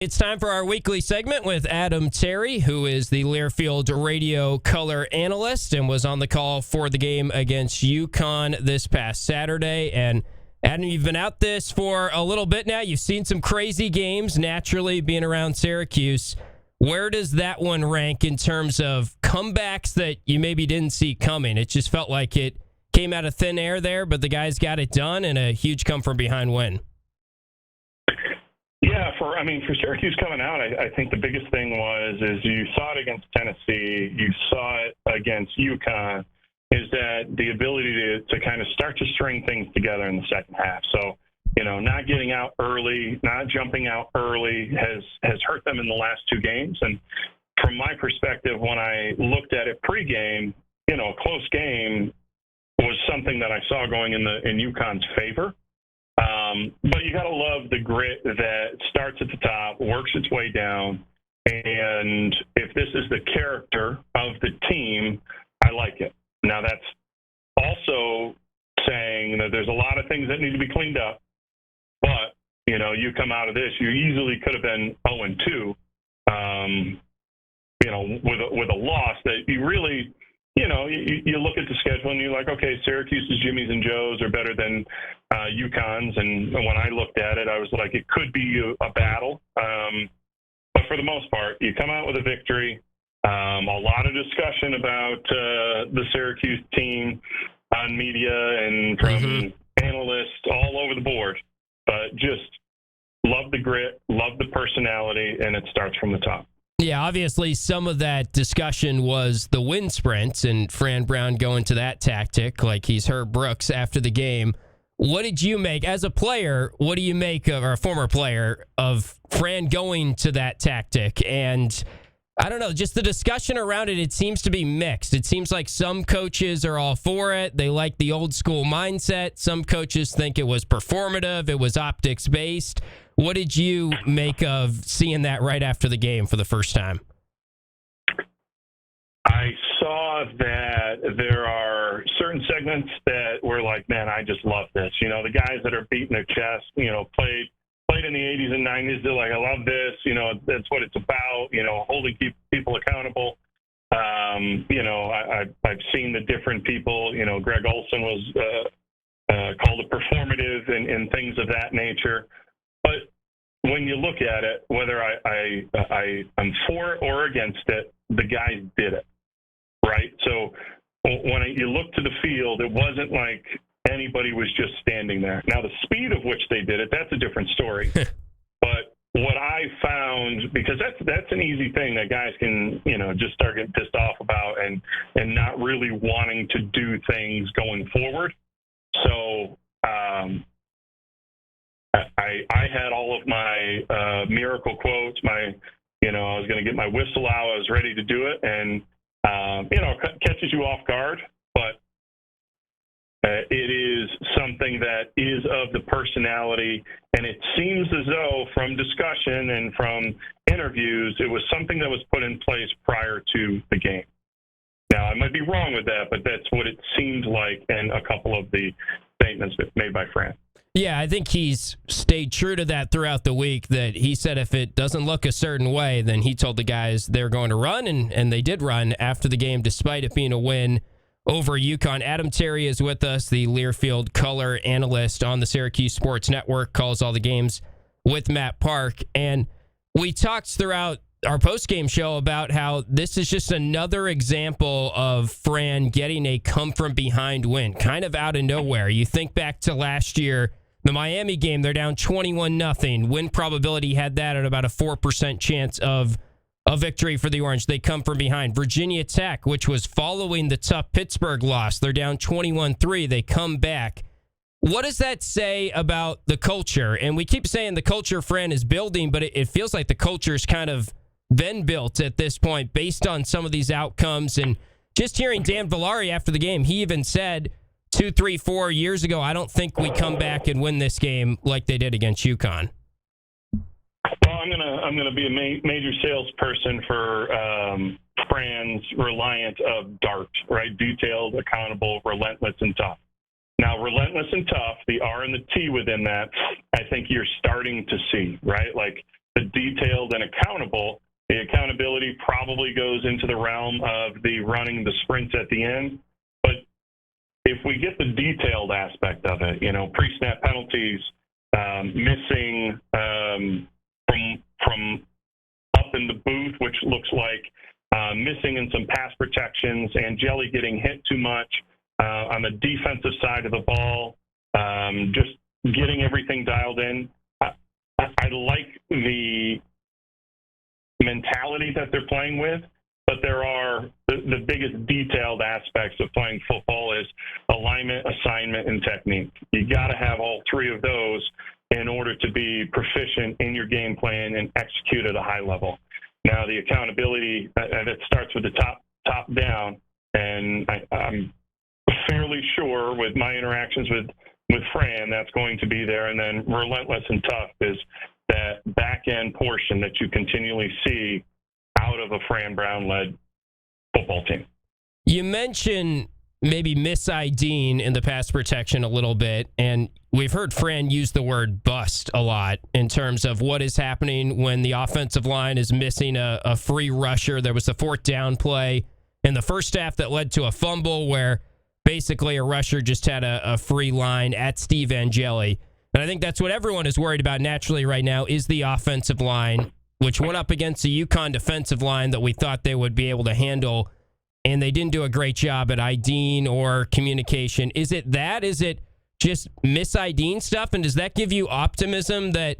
It's time for our weekly segment with Adam Terry, who is the Learfield radio color analyst and was on the call for the game against UConn this past Saturday. And Adam, you've been out this for a little bit now. You've seen some crazy games, naturally, being around Syracuse. Where does that one rank in terms of comebacks that you maybe didn't see coming? It just felt like it came out of thin air there, but the guys got it done and a huge come-from-behind win. Yeah, for Syracuse coming out, I think the biggest thing is you saw it against Tennessee, you saw it against UConn, is that the ability to kind of start to string things together in the second half. So, not getting out early, not jumping out early has hurt them in the last two games. And from my perspective, when I looked at it pregame, a close game was something that I saw going in UConn's favor. But you got to love the grit that starts at the top, works its way down, and if this is the character of the team, I like it. Now, that's also saying that there's a lot of things that need to be cleaned up, but, you come out of this, you easily could have been 0-2, with a loss that you really – you look at the schedule and you're like, okay, Syracuse's Jimmys and Joes are better than UConn's. And when I looked at it, I was like, it could be a battle. But for the most part, you come out with a victory. A lot of discussion about the Syracuse team on media and from analysts all over the board. But just love the grit, love the personality, and it starts from the top. Yeah, obviously some of that discussion was the wind sprints and Fran Brown going to that tactic like he's Herb Brooks after the game. What did you make, as a player, what do you make of, or a former player, of Fran going to that tactic? And I don't know, just the discussion around it seems to be mixed. It seems like some coaches are all for it. They like the old school mindset. Some coaches think it was performative. It was optics based. What did you make of seeing that right after the game for the first time? I saw that there are certain segments that were like, man, I just love this. The guys that are beating their chest, played in the 80s and 90s. They're like, I love this. That's what it's about, holding people accountable. I've seen the different people. Greg Olson was called a performative and things of that nature. But when you look at it, whether I'm for it or against it, the guys did it, right? So when you look to the field, it wasn't like anybody was just standing there. Now, the speed of which they did it, that's a different story. But what I found, because that's an easy thing that guys can, just start getting pissed off about and not really wanting to do things going forward. So I had all of my miracle quotes, I was going to get my whistle out. I was ready to do it. And, it catches you off guard, but it is something that is of the personality. And it seems as though from discussion and from interviews, it was something that was put in place prior to the game. Now, I might be wrong with that, but that's what it seemed like in a couple of the statements made by Fran. Yeah, I think he's stayed true to that throughout the week, that he said if it doesn't look a certain way, then he told the guys they're going to run, and they did run after the game, despite it being a win over UConn. Adam Terry is with us, the Learfield color analyst on the Syracuse Sports Network, calls all the games with Matt Park. And we talked throughout our post-game show about how this is just another example of Fran getting a come-from-behind win, kind of out of nowhere. You think back to last year, the Miami game, they're down 21-0. Win probability had that at about a 4% chance of a victory for the Orange. They come from behind. Virginia Tech, which was following the tough Pittsburgh loss, they're down 21-3. They come back. What does that say about the culture? And we keep saying the culture Fran is building, but it feels like the culture's kind of been built at this point based on some of these outcomes. And just hearing Dan Villari after the game, he even said 2, 3, 4 years ago, I don't think we come back and win this game like they did against UConn. Well, I'm gonna be a major salesperson for Fran's reliant of DART, right? Detailed, accountable, relentless, and tough. Now, relentless and tough, the R and the T within that, I think you're starting to see, right? Like the detailed and accountable. The accountability probably goes into the realm of the running the sprints at the end. But if we get the detailed aspect of it, pre-snap penalties, missing from up in the booth, which looks like missing in some pass protections, and Jelly getting hit too much on the defensive side of the ball, just getting everything dialed in. I like the mentality that they're playing with, but there are the biggest detailed aspects of playing football is alignment, assignment, and technique. You got to have all three of those in order to be proficient in your game plan and execute at a high level. Now, the accountability, that starts with the top down, and I'm fairly sure with my interactions with Fran, that's going to be there. And then relentless and tough is that back-end portion that you continually see out of a Fran Brown-led football team. You mentioned maybe mis-IDing in the pass protection a little bit, and we've heard Fran use the word bust a lot in terms of what is happening when the offensive line is missing a free rusher. There was a fourth down play in the first half that led to a fumble where basically a rusher just had a free line at Steve Angeli. And I think that's what everyone is worried about naturally right now is the offensive line, which went up against the UConn defensive line that we thought they would be able to handle, and they didn't do a great job at IDing or communication. Is it that? Is it just mis-IDing stuff? And does that give you optimism that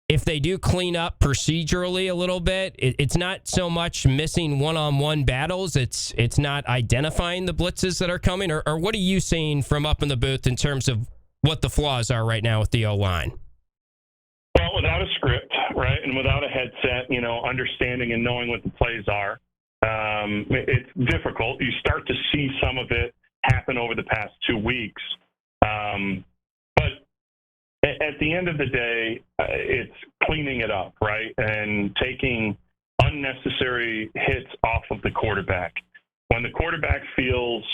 if they do clean up procedurally a little bit, it's not so much missing one-on-one battles, it's not identifying the blitzes that are coming? Or what are you seeing from up in the booth in terms of what the flaws are right now with the O-line? Well, without a script, right, and without a headset, understanding and knowing what the plays are, it's difficult. You start to see some of it happen over the past 2 weeks. But at the end of the day, it's cleaning it up, right, and taking unnecessary hits off of the quarterback. When the quarterback feels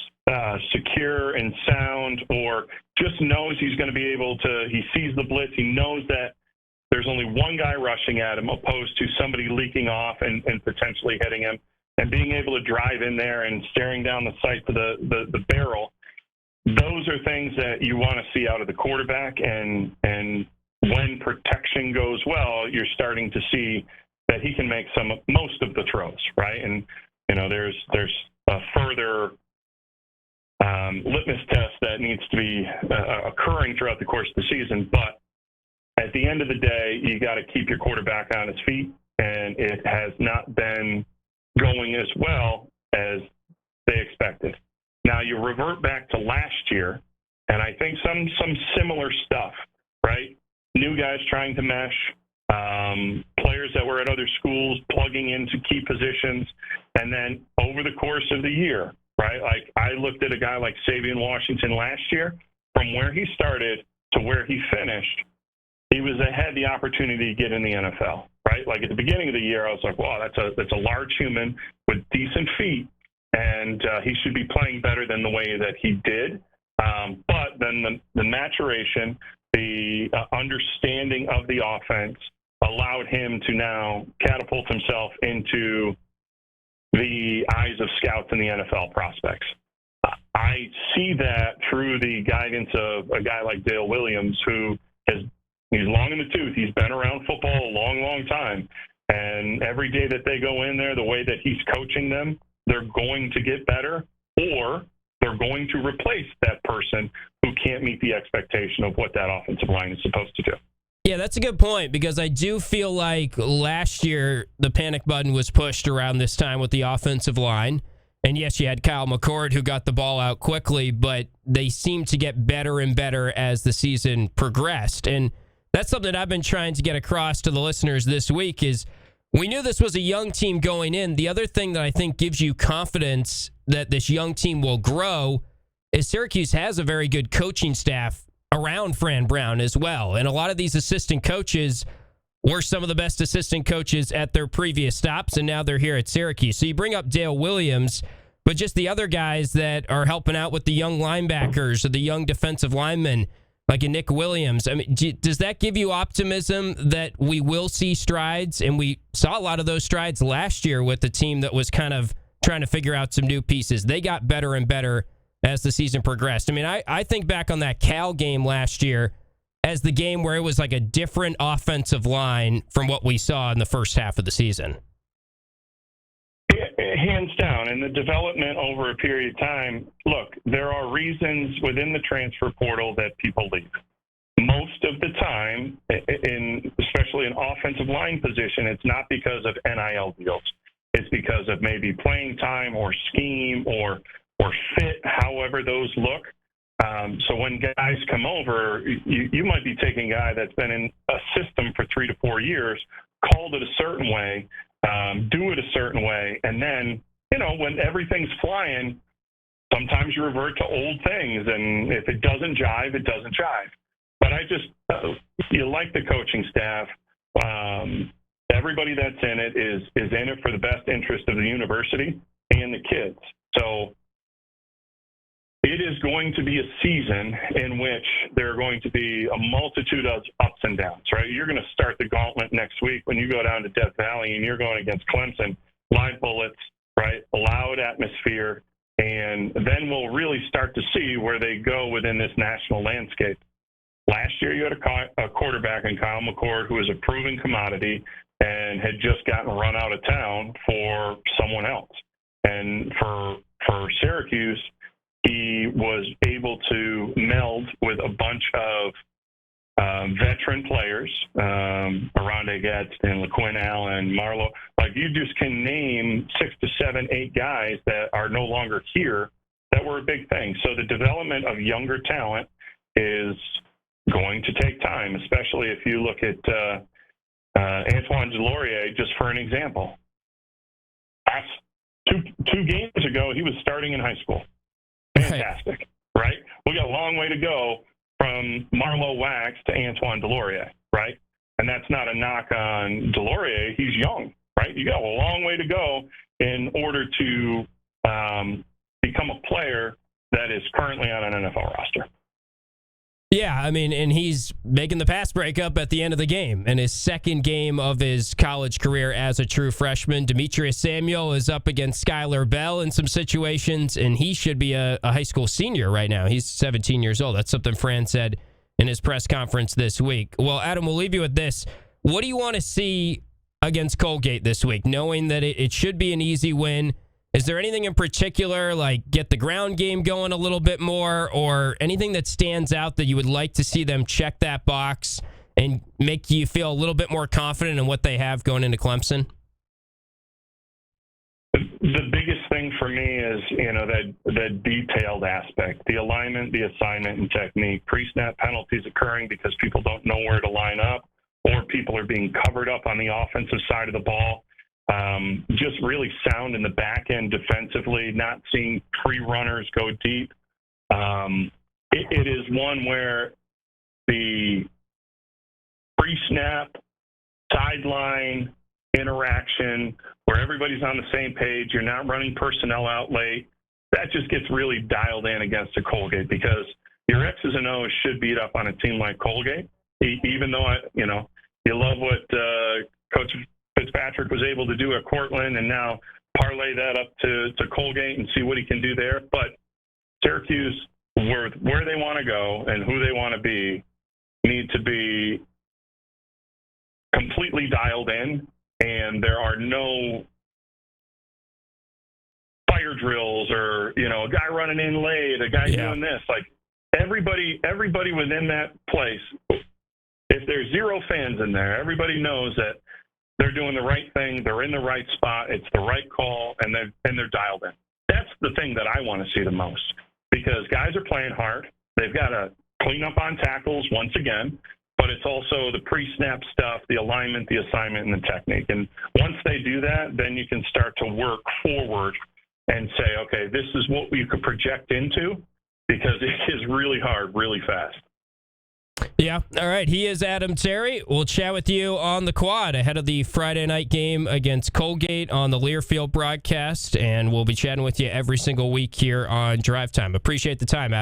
secure and sound, or just knows he's going to be able to, he sees the blitz, he knows that there's only one guy rushing at him opposed to somebody leaking off and potentially hitting him, and being able to drive in there and staring down the sight to the barrel, those are things that you want to see out of the quarterback. And when protection goes well, you're starting to see that he can make most of the throws, right? And, there's a further litmus test that needs to be occurring throughout the course of the season. But at the end of the day, you got to keep your quarterback on his feet, and it has not been going as well as they expected. Now you revert back to last year, and I think some similar stuff, right? New guys trying to mesh, players that were at other schools plugging into key positions, and then over the course of the year, right? Like I looked at a guy like Savion Washington last year, from where he started to where he finished, he had the opportunity to get in the NFL, right? Like at the beginning of the year, I was like, wow, that's a large human with decent feet, and he should be playing better than the way that he did. But then the maturation, the understanding of the offense allowed him to now catapult himself into the eyes of scouts and the NFL prospects. I see that through the guidance of a guy like Dale Williams, he's long in the tooth. He's been around football a long, long time. And every day that they go in there, the way that he's coaching them, they're going to get better, or they're going to replace that person who can't meet the expectation of what that offensive line is supposed to do. Yeah, that's a good point, because I do feel like last year the panic button was pushed around this time with the offensive line. And yes, you had Kyle McCord who got the ball out quickly, but they seemed to get better and better as the season progressed. And that's something I've been trying to get across to the listeners this week is we knew this was a young team going in. The other thing that I think gives you confidence that this young team will grow is Syracuse has a very good coaching staff around Fran Brown as well. And a lot of these assistant coaches were some of the best assistant coaches at their previous stops, and now they're here at Syracuse. So you bring up Dale Williams, but just the other guys that are helping out with the young linebackers or the young defensive linemen, like a Nick Williams. I mean, does that give you optimism that we will see strides? And we saw a lot of those strides last year with the team that was kind of trying to figure out some new pieces. They got better and better as the season progressed. I mean, I think back on that Cal game last year as the game where it was like a different offensive line from what we saw in the first half of the season. Hands down, and the development over a period of time, look, there are reasons within the transfer portal that people leave. Most of the time, especially in offensive line position, it's not because of NIL deals. It's because of maybe playing time or scheme or fit, however those look. So when guys come over, you might be taking a guy that's been in a system for 3 to 4 years, called it a certain way, do it a certain way, and then, when everything's flying, sometimes you revert to old things, and if it doesn't jive, it doesn't jive. But you like the coaching staff. Everybody that's in it is in it for the best interest of the university and the kids. So it is going to be a season in which there are going to be a multitude of ups and downs, right? You're going to start the gauntlet next week when you go down to Death Valley and you're going against Clemson, live bullets, right? Loud atmosphere. And then we'll really start to see where they go within this national landscape. Last year, you had a quarterback in Kyle McCord who was a proven commodity and had just gotten run out of town for someone else. And for Syracuse, he was able to meld with a bunch of veteran players, Aronde Gadsden, LaQuinn Allen, Marlowe. Like, you just can name 6 to 7, 8 guys that are no longer here that were a big thing. So the development of younger talent is going to take time, especially if you look at Antoine Delorier, just for an example. Two games ago, he was starting in high school. Fantastic, right? We got a long way to go from Marlowe Wax to Antoine Delorier, right? And that's not a knock on Delorier. He's young, right? You got a long way to go in order to become a player that is currently on an NFL roster. Yeah, I mean, and he's making the pass breakup at the end of the game in his second game of his college career as a true freshman. Demetrius Samuel is up against Skylar Bell in some situations, and he should be a high school senior right now. He's 17 years old. That's something Fran said in his press conference this week. Well, Adam, we'll leave you with this. What do you want to see against Colgate this week, knowing that it should be an easy win? Is there anything in particular, like get the ground game going a little bit more, or anything that stands out that you would like to see them check that box and make you feel a little bit more confident in what they have going into Clemson? The biggest thing for me is, that detailed aspect, the alignment, the assignment, and technique. Pre-snap penalties occurring because people don't know where to line up, or people are being covered up on the offensive side of the ball. Just really sound in the back end defensively, not seeing pre-runners go deep. It is one where the pre-snap, sideline interaction, where everybody's on the same page, you're not running personnel out late, that just gets really dialed in against a Colgate, because your X's and O's should beat up on a team like Colgate, even though, you love what Coach Fitzpatrick was able to do at Cortland, and now parlay that up to Colgate and see what he can do there. But Syracuse, where they want to go and who they want to be, need to be completely dialed in, and there are no fire drills or, a guy running in late, a guy doing this. Like, everybody within that place, if there's 0 fans in there, everybody knows that they're doing the right thing. They're in the right spot. It's the right call, and they're dialed in. That's the thing that I want to see the most, because guys are playing hard. They've got to clean up on tackles once again, but it's also the pre-snap stuff, the alignment, the assignment, and the technique. And once they do that, then you can start to work forward and say, okay, this is what we could project into, because it is really hard, really fast. Yeah. All right. He is Adam Terry. We'll chat with you on the quad ahead of the Friday night game against Colgate on the Learfield broadcast, and we'll be chatting with you every single week here on Drive Time. Appreciate the time, Adam.